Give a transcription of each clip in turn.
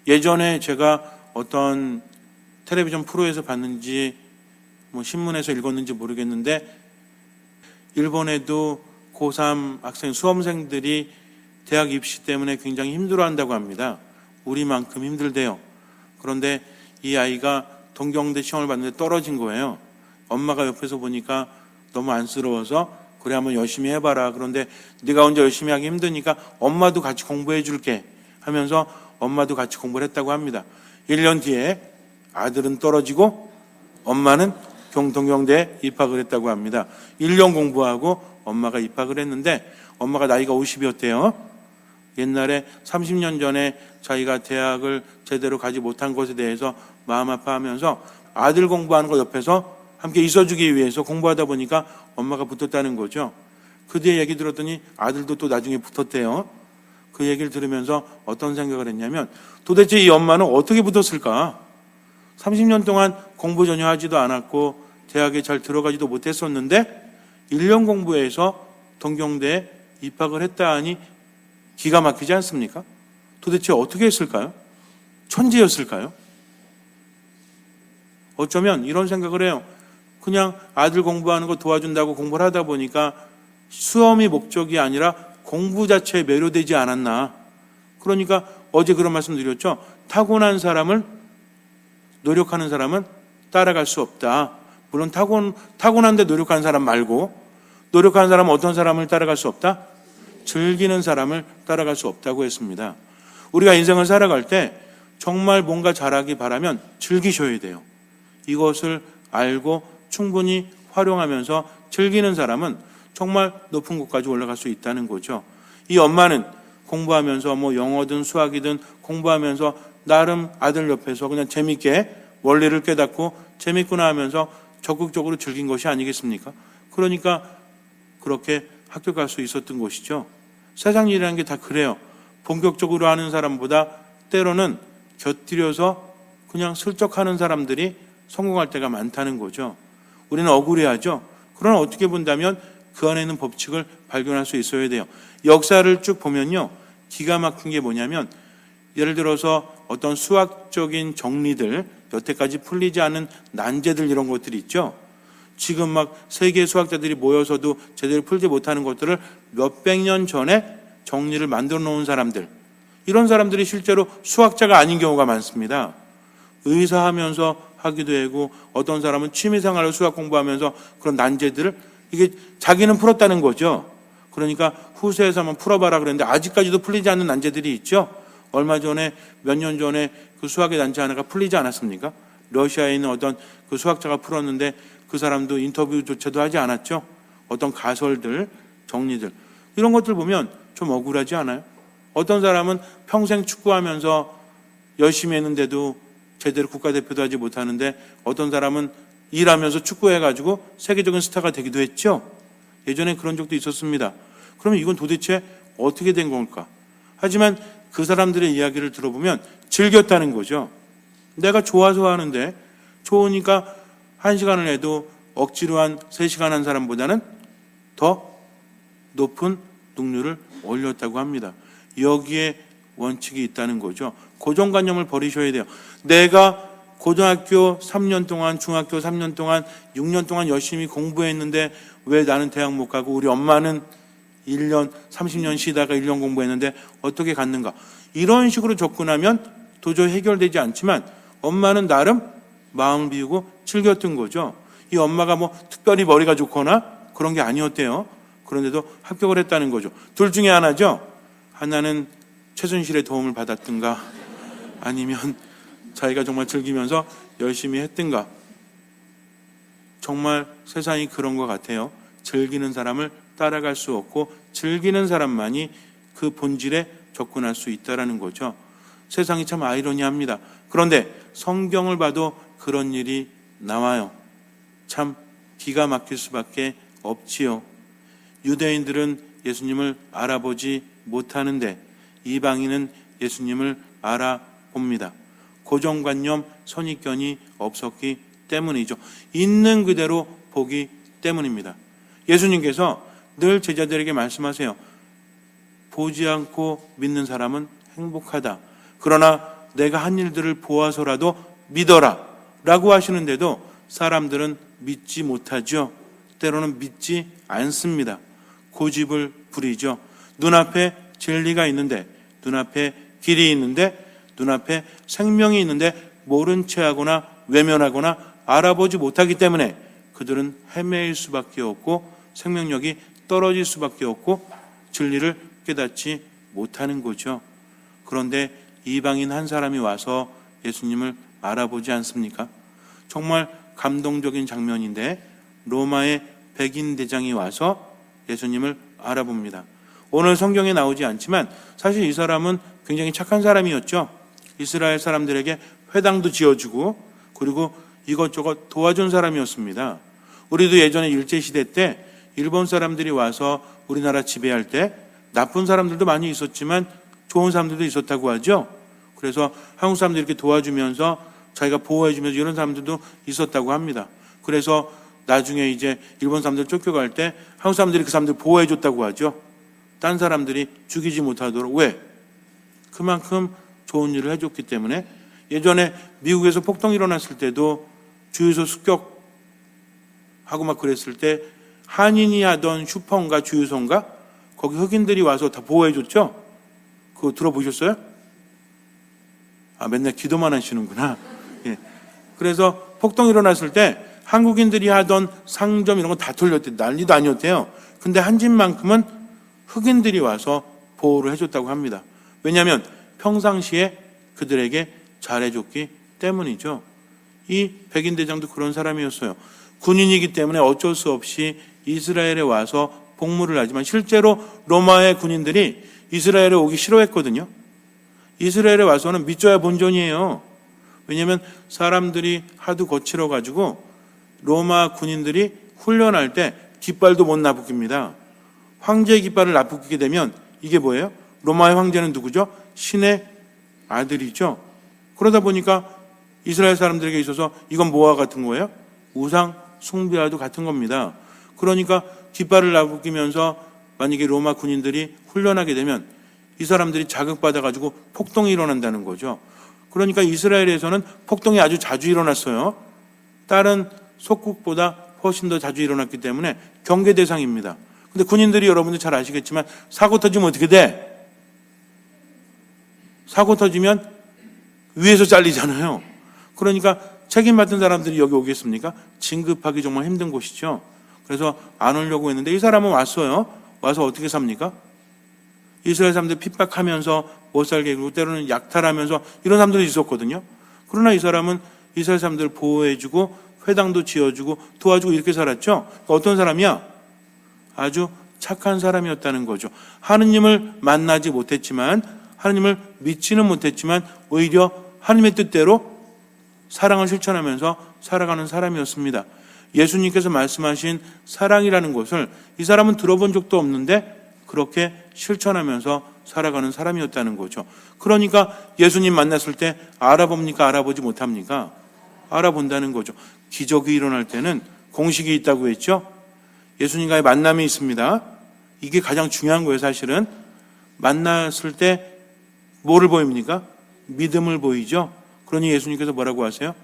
예전에 제가 어떤 텔레비전 프로에서 봤는지 신문에서 읽었는지 모르겠는데 일본에도 고3 학생 수험생들이 대학 입시 때문에 굉장히 힘들어한다고 합니다. 우리만큼 힘들대요. 그런데 이 아이가 동경대 시험을 봤는데 떨어진 거예요. 엄마가 옆에서 보니까 너무 안쓰러워서 그래 한번 열심히 해봐라. 그런데 네가 혼자 열심히 하기 힘드니까 엄마도 같이 공부해 줄게 하면서 엄마도 같이 공부를 했다고 합니다. 1년 뒤에 아들은 떨어지고 엄마는 동경대에 입학을 했다고 합니다. 1년 공부하고 엄마가 입학을 했는데 엄마가 나이가 50이었대요. 옛날에 30년 전에 자기가 대학을 제대로 가지 못한 것에 대해서 마음 아파하면서 아들 공부하는 거 옆에서 함께 있어주기 위해서 공부하다 보니까 엄마가 붙었다는 거죠. 그 뒤에 얘기 들었더니 아들도 또 나중에 붙었대요. 그 얘기를 들으면서 어떤 생각을 했냐면 도대체 이 엄마는 어떻게 붙었을까? 30년 동안 공부 전혀 하지도 않았고 대학에 잘 들어가지도 못했었는데 1년 공부해서 동경대에 입학을 했다 하니 기가 막히지 않습니까? 도대체 어떻게 했을까요? 천재였을까요? 어쩌면 이런 생각을 해요. 그냥 아들 공부하는 거 도와준다고 공부를 하다 보니까 수험이 목적이 아니라 공부 자체에 매료되지 않았나. 그러니까 어제 그런 말씀 드렸죠. 타고난 사람을, 노력하는 사람은 따라갈 수 없다. 물론 타고난데 노력하는 사람 말고 노력하는 사람은 어떤 사람을 따라갈 수 없다? 즐기는 사람을 따라갈 수 없다고 했습니다. 우리가 인생을 살아갈 때 정말 뭔가 잘하기 바라면 즐기셔야 돼요. 이것을 알고 충분히 활용하면서 즐기는 사람은 정말 높은 곳까지 올라갈 수 있다는 거죠. 이 엄마는 공부하면서 영어든 수학이든 공부하면서 나름 아들 옆에서 그냥 재밌게 원리를 깨닫고 재밌구나 하면서 적극적으로 즐긴 것이 아니겠습니까? 그러니까 그렇게 학교 갈 수 있었던 것이죠. 세상 일이라는 게 다 그래요. 본격적으로 하는 사람보다 때로는 곁들여서 그냥 슬쩍 하는 사람들이 성공할 때가 많다는 거죠. 우리는 억울해하죠. 그러나 어떻게 본다면 그 안에 있는 법칙을 발견할 수 있어야 돼요. 역사를 쭉 보면요. 기가 막힌 게 뭐냐면 예를 들어서 어떤 수학적인 정리들, 여태까지 풀리지 않은 난제들 이런 것들이 있죠. 지금 막 세계 수학자들이 모여서도 제대로 풀지 못하는 것들을 몇백 년 전에 정리를 만들어 놓은 사람들, 이런 사람들이 실제로 수학자가 아닌 경우가 많습니다. 의사하면서 하기도 하고 어떤 사람은 취미생활로 수학 공부하면서 그런 난제들을 이게 자기는 풀었다는 거죠. 그러니까 후세에서 한번 풀어봐라 그랬는데 아직까지도 풀리지 않는 난제들이 있죠. 얼마 전에 몇 년 전에 그 수학의 난제 하나가 풀리지 않았습니까? 러시아에 있는 어떤 그 수학자가 풀었는데 그 사람도 인터뷰조차도 하지 않았죠. 어떤 가설들, 정리들 이런 것들 보면 좀 억울하지 않아요? 어떤 사람은 평생 축구하면서 열심히 했는데도 제대로 국가대표도 하지 못하는데 어떤 사람은 일하면서 축구해가지고 세계적인 스타가 되기도 했죠. 예전에 그런 적도 있었습니다. 그러면 이건 도대체 어떻게 된 걸까? 하지만 그 사람들의 이야기를 들어보면 즐겼다는 거죠. 내가 좋아서 하는데 좋으니까 1시간을 해도 억지로 한 3시간 한 사람보다는 더 높은 능률을 올렸다고 합니다. 여기에 원칙이 있다는 거죠. 고정관념을 버리셔야 돼요. 내가 고등학교 3년 동안, 중학교 3년 동안, 6년 동안 열심히 공부했는데 왜 나는 대학 못 가고 우리 엄마는 1년, 30년 쉬다가 1년 공부했는데 어떻게 갔는가. 이런 식으로 접근하면 도저히 해결되지 않지만 엄마는 나름 마음을 비우고 즐겼던 거죠. 이 엄마가 특별히 머리가 좋거나 그런 게 아니었대요. 그런데도 합격을 했다는 거죠. 둘 중에 하나죠. 하나는 최순실의 도움을 받았든가 아니면 자기가 정말 즐기면서 열심히 했든가. 정말 세상이 그런 것 같아요. 즐기는 사람을 따라갈 수 없고 즐기는 사람만이 그 본질에 접근할 수 있다는 거죠. 세상이 참 아이러니합니다. 그런데 성경을 봐도 그런 일이 나와요. 참 기가 막힐 수밖에 없지요. 유대인들은 예수님을 알아보지 못하는데 이방인은 예수님을 알아봅니다. 고정관념, 선입견이 없었기 때문이죠. 있는 그대로 보기 때문입니다. 예수님께서 늘 제자들에게 말씀하세요. 보지 않고 믿는 사람은 행복하다. 그러나 내가 한 일들을 보아서라도 믿어라 라고 하시는데도 사람들은 믿지 못하죠. 때로는 믿지 않습니다. 고집을 부리죠. 눈앞에 진리가 있는데, 눈앞에 길이 있는데, 눈앞에 생명이 있는데 모른 채 하거나 외면하거나 알아보지 못하기 때문에 그들은 헤매일 수밖에 없고 생명력이 떨어질 수밖에 없고 진리를 깨닫지 못하는 거죠. 그런데 이방인 한 사람이 와서 예수님을 알아보지 않습니까? 정말 감동적인 장면인데 로마의 백인 대장이 와서 예수님을 알아봅니다. 오늘 성경에 나오지 않지만 사실 이 사람은 굉장히 착한 사람이었죠. 이스라엘 사람들에게 회당도 지어주고 그리고 이것저것 도와준 사람이었습니다. 우리도 예전에 일제시대 때 일본 사람들이 와서 우리나라 지배할 때 나쁜 사람들도 많이 있었지만 좋은 사람들도 있었다고 하죠. 그래서 한국 사람들이 이렇게 도와주면서 자기가 보호해주면서 이런 사람들도 있었다고 합니다. 그래서 나중에 이제 일본 사람들 쫓겨갈 때 한국 사람들이 그 사람들 보호해줬다고 하죠. 딴 사람들이 죽이지 못하도록. 왜? 그만큼 좋은 일을 해줬기 때문에. 예전에 미국에서 폭동이 일어났을 때도 주유소 습격하고 막 그랬을 때 한인이 하던 슈퍼인가 주유소인가 거기 흑인들이 와서 다 보호해줬죠. 그거 들어보셨어요? 맨날 기도만 하시는구나. 예. 그래서 폭동이 일어났을 때 한국인들이 하던 상점 이런 거 다 털렸대. 난리도 아니었대요. 근데 한 집만큼은 흑인들이 와서 보호를 해줬다고 합니다. 왜냐하면 평상시에 그들에게 잘해줬기 때문이죠. 이 백인 대장도 그런 사람이었어요. 군인이기 때문에 어쩔 수 없이 이스라엘에 와서 복무를 하지만 실제로 로마의 군인들이 이스라엘에 오기 싫어했거든요. 이스라엘에 와서는 믿져야 본전이에요. 왜냐하면 사람들이 하도 거칠어가지고 로마 군인들이 훈련할 때 깃발도 못 납북입니다. 황제의 깃발을 납북하게 되면 이게 뭐예요? 로마의 황제는 누구죠? 신의 아들이죠. 그러다 보니까 이스라엘 사람들에게 있어서 이건 뭐와 같은 거예요? 우상 숭배와도 같은 겁니다. 그러니까 깃발을 납북이면서 만약에 로마 군인들이 훈련하게 되면 이 사람들이 자극받아가지고 폭동이 일어난다는 거죠. 그러니까 이스라엘에서는 폭동이 아주 자주 일어났어요. 다른 속국보다 훨씬 더 자주 일어났기 때문에 경계 대상입니다. 근데 군인들이 여러분들 잘 아시겠지만 사고 터지면 어떻게 돼? 사고 터지면 위에서 잘리잖아요. 그러니까 책임받은 사람들이 여기 오겠습니까? 진급하기 정말 힘든 곳이죠. 그래서 안 오려고 했는데 이 사람은 왔어요. 와서 어떻게 삽니까? 이스라엘 사람들 핍박하면서 못 살게 하고 때로는 약탈하면서 이런 사람들이 있었거든요. 그러나 이 사람은 이스라엘 사람들을 보호해주고 회당도 지어주고 도와주고 이렇게 살았죠. 그러니까 어떤 사람이야? 아주 착한 사람이었다는 거죠. 하느님을 만나지 못했지만 하느님을 믿지는 못했지만 오히려 하느님의 뜻대로 사랑을 실천하면서 살아가는 사람이었습니다. 예수님께서 말씀하신 사랑이라는 것을 이 사람은 들어본 적도 없는데 그렇게 실천하면서 살아가는 사람이었다는 거죠. 그러니까 예수님 만났을 때 알아봅니까? 알아보지 못합니까? 알아본다는 거죠. 기적이 일어날 때는 공식이 있다고 했죠. 예수님과의 만남이 있습니다. 이게 가장 중요한 거예요. 사실은 만났을 때 뭐를 보입니까? 믿음을 보이죠. 그러니 예수님께서 뭐라고 하세요?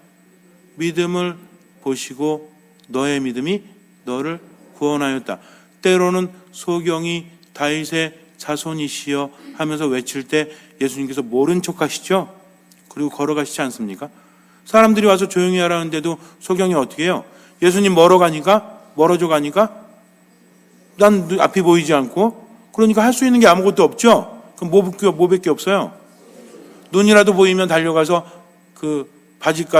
믿음을 보시고 너의 믿음이 너를 구원하였다. 때로는 소경이 다윗의 자손이시여 하면서 외칠 때 예수님께서 모른 척 하시죠. 그리고 걸어가시지 않습니까? 사람들이 와서 조용히 하라는데도 소경이 어떻게 해요? 예수님 멀어져 가니까 난 앞이 보이지 않고 그러니까 할 수 있는 게 아무것도 없죠. 그럼 뭐밖에 없어요? 눈이라도 보이면 달려가서 그 바지가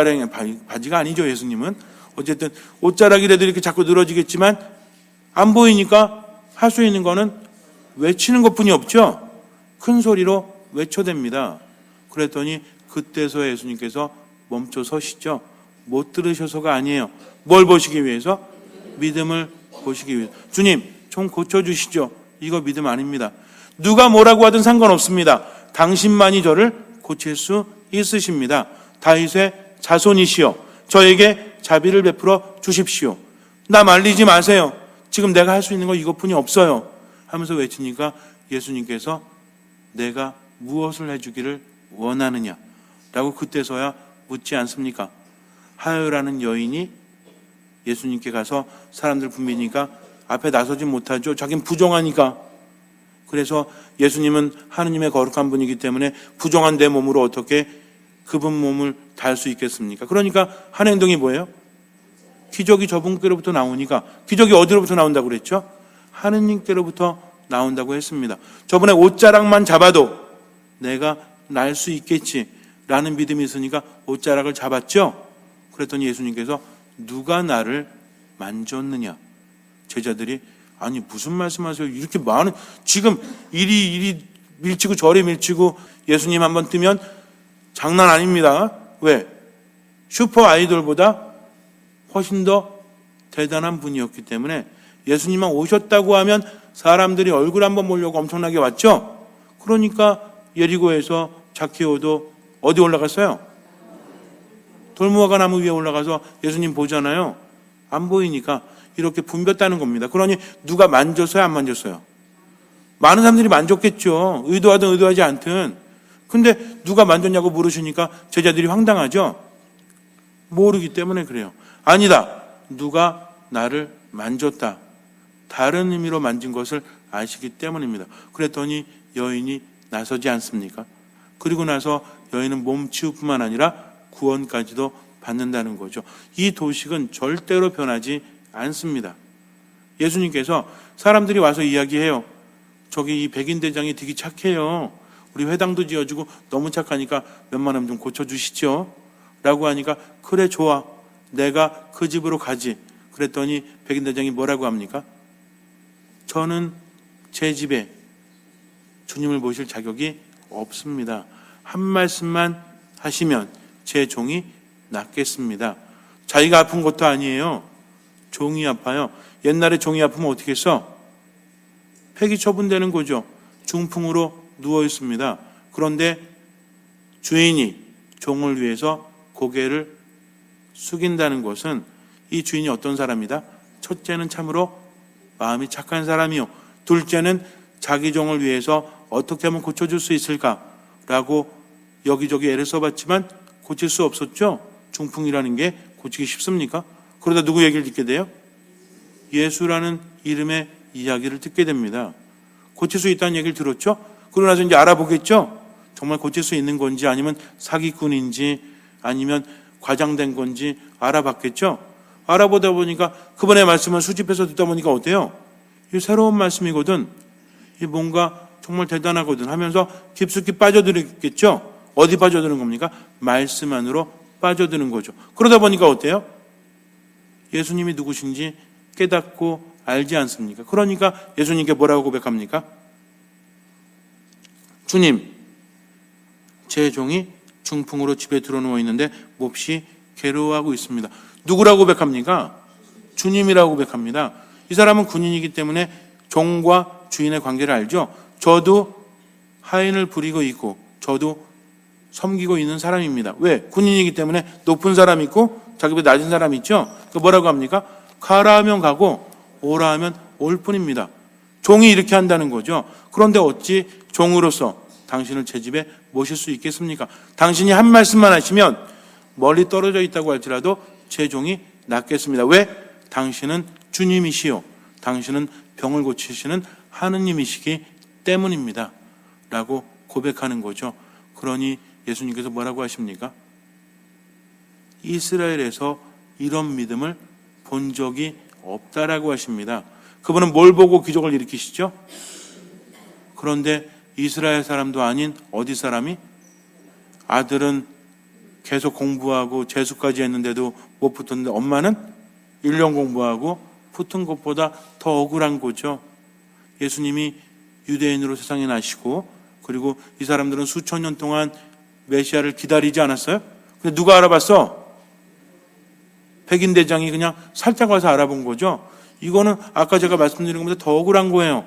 아니죠. 예수님은 어쨌든 옷자락이라도 이렇게 자꾸 늘어지겠지만 안 보이니까 할 수 있는 거는 외치는 것뿐이 없죠. 큰 소리로 외쳐댑니다. 그랬더니 그때서 예수님께서 멈춰 서시죠. 못 들으셔서가 아니에요. 뭘 보시기 위해서? 믿음을 보시기 위해서. 주님 좀 고쳐주시죠. 이거 믿음 아닙니다. 누가 뭐라고 하든 상관없습니다. 당신만이 저를 고칠 수 있으십니다. 다윗의 자손이시여 저에게 자비를 베풀어 주십시오. 나 말리지 마세요. 지금 내가 할 수 있는 건 이것뿐이 없어요. 하면서 외치니까 예수님께서 내가 무엇을 해주기를 원하느냐 라고 그때서야 묻지 않습니까? 하여라는 여인이 예수님께 가서 사람들 붐비니까 앞에 나서지 못하죠. 자기는 부정하니까. 그래서 예수님은 하느님의 거룩한 분이기 때문에 부정한 내 몸으로 어떻게 그분 몸을 달 수 있겠습니까? 그러니까 한 행동이 뭐예요? 기적이 저분께로부터 나오니까. 기적이 어디로부터 나온다고 그랬죠? 하느님께로부터 나온다고 했습니다. 저번에 옷자락만 잡아도 내가 날 수 있겠지라는 믿음이 있으니까 옷자락을 잡았죠. 그랬더니 예수님께서 누가 나를 만졌느냐? 제자들이 아니 무슨 말씀하세요? 이렇게 많은 지금 이리 밀치고 저리 밀치고 예수님 한번 뜨면 장난 아닙니다. 왜? 슈퍼 아이돌보다 훨씬 더 대단한 분이었기 때문에 예수님만 오셨다고 하면 사람들이 얼굴 한번 보려고 엄청나게 왔죠. 그러니까 예리고에서 자키오도 어디 올라갔어요? 돌무화과 나무 위에 올라가서 예수님 보잖아요. 안 보이니까 이렇게 붐볐다는 겁니다. 그러니 누가 만졌어요? 안 만졌어요? 많은 사람들이 만졌겠죠. 의도하든 의도하지 않든. 근데 누가 만졌냐고 물으시니까 제자들이 황당하죠. 모르기 때문에 그래요. 아니다. 누가 나를 만졌다. 다른 의미로 만진 것을 아시기 때문입니다. 그랬더니 여인이 나서지 않습니까? 그리고 나서 여인은 몸 치유뿐만 아니라 구원까지도 받는다는 거죠. 이 도식은 절대로 변하지 않습니다. 예수님께서 사람들이 와서 이야기해요. 저기 이 백인 대장이 되게 착해요. 우리 회당도 지어주고 너무 착하니까 웬만하면 좀 고쳐주시죠. 라고 하니까 그래 좋아. 내가 그 집으로 가지. 그랬더니 백인 대장이 뭐라고 합니까? 저는 제 집에 주님을 모실 자격이 없습니다. 한 말씀만 하시면 제 종이 낫겠습니다. 자기가 아픈 것도 아니에요. 종이 아파요. 옛날에 종이 아프면 어떻게 했어? 폐기 처분되는 거죠. 중풍으로 누워 있습니다. 그런데 주인이 종을 위해서 고개를 숙인다는 것은 이 주인이 어떤 사람이다? 첫째는 참으로 마음이 착한 사람이요. 둘째는 자기 종을 위해서 어떻게 하면 고쳐줄 수 있을까라고 여기저기 애를 써봤지만 고칠 수 없었죠. 중풍이라는 게 고치기 쉽습니까? 그러다 누구 얘기를 듣게 돼요? 예수라는 이름의 이야기를 듣게 됩니다. 고칠 수 있다는 얘기를 들었죠. 그러고 나서 이제 알아보겠죠. 정말 고칠 수 있는 건지 아니면 사기꾼인지 아니면 과장된 건지 알아봤겠죠. 알아보다 보니까 그분의 말씀을 수집해서 듣다 보니까 어때요? 이 새로운 말씀이거든. 이 뭔가 정말 대단하거든 하면서 깊숙이 빠져들겠죠. 어디 빠져드는 겁니까? 말씀 안으로 빠져드는 거죠. 그러다 보니까 어때요? 예수님이 누구신지 깨닫고 알지 않습니까? 그러니까 예수님께 뭐라고 고백합니까? 주님, 제 종이 중풍으로 집에 들어누워 있는데 몹시 괴로워하고 있습니다. 누구라고 고백합니까? 주님이라고 고백합니다. 이 사람은 군인이기 때문에 종과 주인의 관계를 알죠. 저도 하인을 부리고 있고 저도 섬기고 있는 사람입니다. 왜? 군인이기 때문에 높은 사람 있고 자기보다 낮은 사람 있죠. 뭐라고 합니까? 가라 하면 가고 오라 하면 올 뿐입니다. 종이 이렇게 한다는 거죠. 그런데 어찌 종으로서 당신을 제 집에 모실 수 있겠습니까? 당신이 한 말씀만 하시면 멀리 떨어져 있다고 할지라도 제 종이 낫겠습니다. 왜? 당신은 주님이시요 당신은 병을 고치시는 하느님이시기 때문입니다. 라고 고백하는 거죠. 그러니 예수님께서 뭐라고 하십니까? 이스라엘에서 이런 믿음을 본 적이 없다라고 하십니다. 그분은 뭘 보고 기적을 일으키시죠? 그런데 이스라엘 사람도 아닌 어디 사람이? 아들은 계속 공부하고 재수까지 했는데도 못 붙었는데 엄마는 1년 공부하고 붙은 것보다 더 억울한 거죠. 예수님이 유대인으로 세상에 나시고 그리고 이 사람들은 수천 년 동안 메시아를 기다리지 않았어요? 근데 누가 알아봤어? 백인 대장이 그냥 살짝 와서 알아본 거죠. 이거는 아까 제가 말씀드린 것보다 더 억울한 거예요.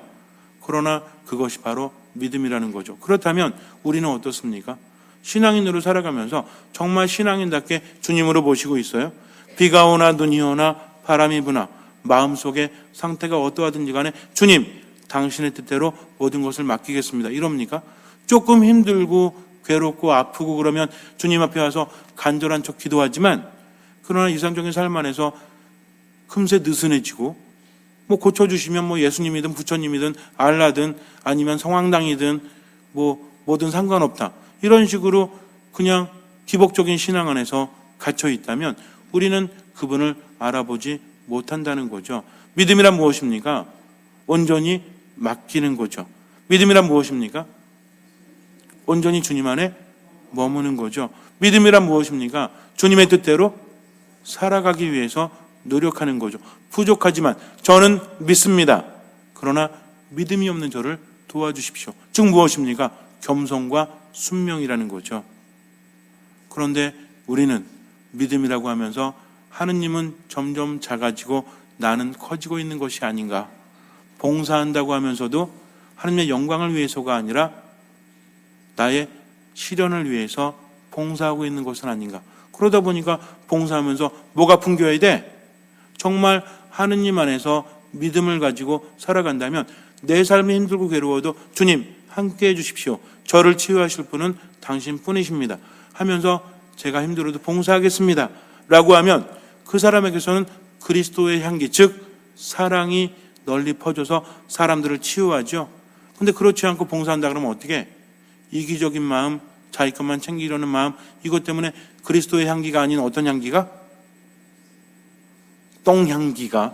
그러나 그것이 바로 믿음이라는 거죠. 그렇다면 우리는 어떻습니까? 신앙인으로 살아가면서 정말 신앙인답게 주님으로 모시고 있어요. 비가 오나 눈이 오나 바람이 부나 마음속에 상태가 어떠하든지 간에 주님 당신의 뜻대로 모든 것을 맡기겠습니다. 이럽니까? 조금 힘들고 괴롭고 아프고 그러면 주님 앞에 와서 간절한 척 기도하지만, 그러나 일상적인 삶 안에서 금세 느슨해지고, 뭐 고쳐주시면 뭐 예수님이든 부처님이든 알라든 아니면 성황당이든 뭐든 상관없다, 이런 식으로 그냥 기복적인 신앙 안에서 갇혀 있다면 우리는 그분을 알아보지 못한다는 거죠. 믿음이란 무엇입니까? 온전히 맡기는 거죠. 믿음이란 무엇입니까? 온전히 주님 안에 머무는 거죠. 믿음이란 무엇입니까? 주님의 뜻대로 살아가기 위해서 노력하는 거죠. 부족하지만 저는 믿습니다. 그러나 믿음이 없는 저를 도와주십시오. 즉 무엇입니까? 겸손과 순명이라는 거죠. 그런데 우리는 믿음이라고 하면서 하느님은 점점 작아지고 나는 커지고 있는 것이 아닌가, 봉사한다고 하면서도 하느님의 영광을 위해서가 아니라 나의 실현을 위해서 봉사하고 있는 것은 아닌가. 그러다 보니까 봉사하면서 뭐가 풍겨야 돼? 정말 하느님 안에서 믿음을 가지고 살아간다면 내 삶이 힘들고 괴로워도 주님 함께 해주십시오. 저를 치유하실 분은 당신뿐이십니다 하면서 제가 힘들어도 봉사하겠습니다 라고 하면 그 사람에게서는 그리스도의 향기, 즉 사랑이 널리 퍼져서 사람들을 치유하죠. 근데 그렇지 않고 봉사한다 그러면 어떻게? 이기적인 마음, 자기 것만 챙기려는 마음, 이것 때문에 그리스도의 향기가 아닌 어떤 향기가? 똥향기가,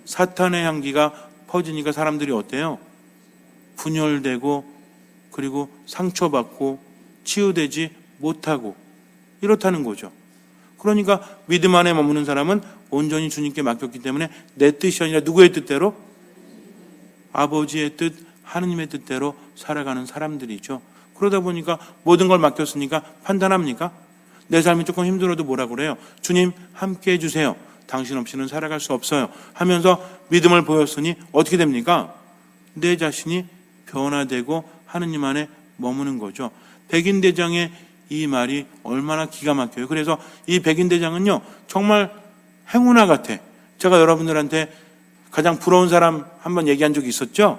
사탄의 향기가 퍼지니까 사람들이 어때요? 분열되고 그리고 상처받고 치유되지 못하고 이렇다는 거죠. 그러니까 믿음 안에 머무는 사람은 온전히 주님께 맡겼기 때문에 내 뜻이 아니라 누구의 뜻대로? 아버지의 뜻, 하느님의 뜻대로 살아가는 사람들이죠. 그러다 보니까 모든 걸 맡겼으니까 판단합니까? 내 삶이 조금 힘들어도 뭐라 그래요? 주님 함께 해주세요. 당신 없이는 살아갈 수 없어요 하면서 믿음을 보였으니 어떻게 됩니까? 내 자신이 변화되고 하느님 안에 머무는 거죠. 백인대장의 이 말이 얼마나 기가 막혀요. 그래서 이 백인대장은요 정말 행운아 같아. 제가 여러분들한테 가장 부러운 사람 한번 얘기한 적이 있었죠.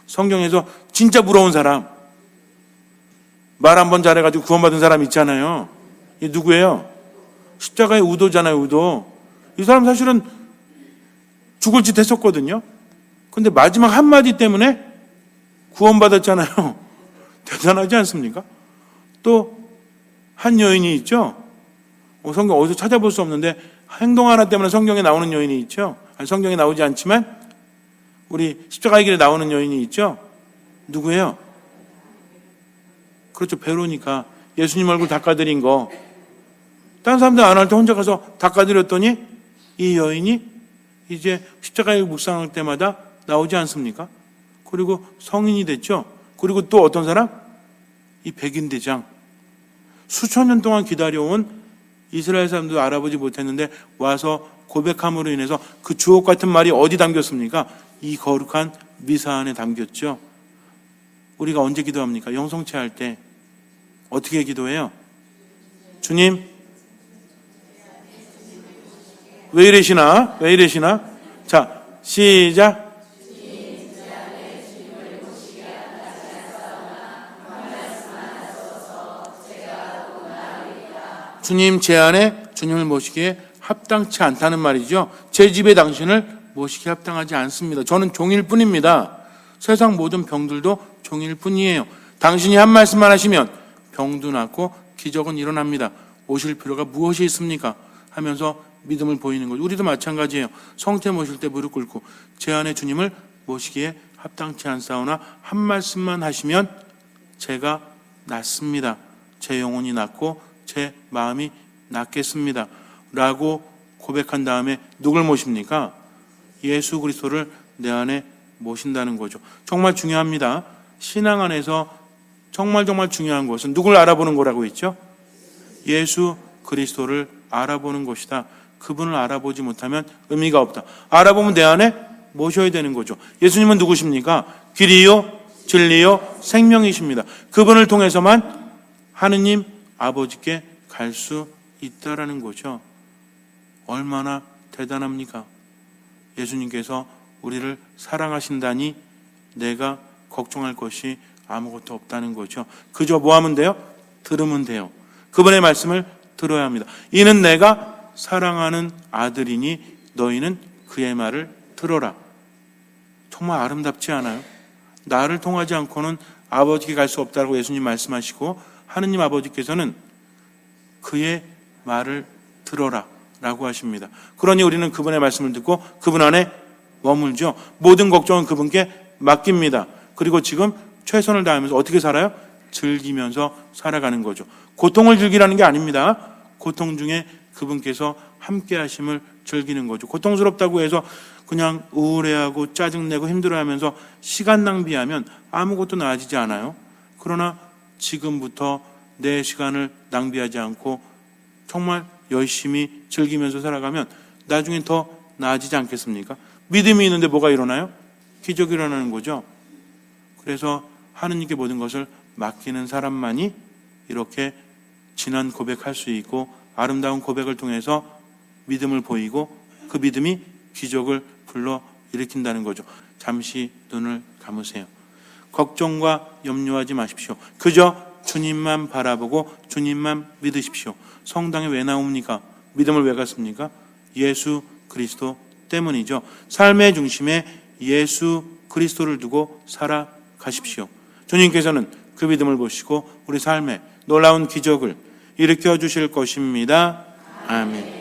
성경에서 진짜 부러운 사람, 말 한 번 잘해가지고 구원받은 사람 있잖아요. 이 누구예요? 십자가의 우도잖아요. 우도. 이 사람 사실은 죽을 짓 했었거든요. 근데 마지막 한마디 때문에 구원받았잖아요. 대단하지 않습니까? 또 한 여인이 있죠. 성경 어디서 찾아볼 수 없는데 행동 하나 때문에 성경에 나오는 여인이 있죠. 아니, 성경에 나오지 않지만 우리 십자가의 길에 나오는 여인이 있죠. 누구예요? 그렇죠. 베로니카. 예수님 얼굴 닦아드린 거. 다른 사람들 안 할 때 혼자 가서 닦아드렸더니 이 여인이 이제 십자가의 묵상할 때마다 나오지 않습니까? 그리고 성인이 됐죠. 그리고 또 어떤 사람? 이 백인대장. 수천 년 동안 기다려온 이스라엘 사람도 알아보지 못했는데 와서 고백함으로 인해서 그 주옥 같은 말이 어디 담겼습니까? 이 거룩한 미사 안에 담겼죠. 우리가 언제 기도합니까? 영성체 할 때 어떻게 기도해요? 주님 왜 이러시나? 왜 이러시나? 자, 시작. 주님 제 안에 주님을 모시기에 합당치 않다는 말이죠. 제 집에 당신을 모시기에 합당하지 않습니다. 저는 종일 뿐입니다. 세상 모든 병들도 종일 뿐이에요. 당신이 한 말씀만 하시면 병도 낫고 기적은 일어납니다. 오실 필요가 무엇이 있습니까? 하면서 믿음을 보이는 거죠. 우리도 마찬가지예요. 성태 모실 때 무릎 꿇고 제 안에 주님을 모시기에 합당치 않사오나 한 말씀만 하시면 제가 낫습니다. 제 영혼이 낫고 제 마음이 낫겠습니다 라고 고백한 다음에 누굴 모십니까? 예수 그리스도를 내 안에 모신다는 거죠. 정말 중요합니다. 신앙 안에서 정말 중요한 것은 누굴 알아보는 거라고 했죠? 예수 그리스도를 알아보는 것이다. 그분을 알아보지 못하면 의미가 없다. 알아보면 내 안에 모셔야 되는 거죠. 예수님은 누구십니까? 길이요 진리요 생명이십니다. 그분을 통해서만 하느님 아버지께 갈 수 있다라는 거죠. 얼마나 대단합니까? 예수님께서 우리를 사랑하신다니 내가 걱정할 것이 아무것도 없다는 거죠. 그저 뭐 하면 돼요? 들으면 돼요. 그분의 말씀을 들어야 합니다. 이는 내가 사랑하는 아들이니 너희는 그의 말을 들어라. 정말 아름답지 않아요? 나를 통하지 않고는 아버지께 갈 수 없다고 예수님 말씀하시고 하느님 아버지께서는 그의 말을 들어라 라고 하십니다. 그러니 우리는 그분의 말씀을 듣고 그분 안에 머물죠. 모든 걱정은 그분께 맡깁니다. 그리고 지금 최선을 다하면서 어떻게 살아요? 즐기면서 살아가는 거죠. 고통을 즐기라는 게 아닙니다. 고통 중에 그분께서 함께 하심을 즐기는 거죠. 고통스럽다고 해서 그냥 우울해하고 짜증내고 힘들어하면서 시간 낭비하면 아무것도 나아지지 않아요. 그러나 지금부터 내 시간을 낭비하지 않고 정말 열심히 즐기면서 살아가면 나중엔 더 나아지지 않겠습니까? 믿음이 있는데 뭐가 일어나요? 기적이 일어나는 거죠. 그래서 하느님께 모든 것을 맡기는 사람만이 이렇게 진한 고백할 수 있고 아름다운 고백을 통해서 믿음을 보이고 그 믿음이 기적을 불러 일으킨다는 거죠. 잠시 눈을 감으세요. 걱정과 염려하지 마십시오. 그저 주님만 바라보고 주님만 믿으십시오. 성당에 왜 나옵니까? 믿음을 왜 갖습니까? 예수 그리스도 때문이죠. 삶의 중심에 예수 그리스도를 두고 살아가십시오. 주님께서는 그 믿음을 보시고 우리 삶에 놀라운 기적을 일으켜 주실 것입니다. 아멘.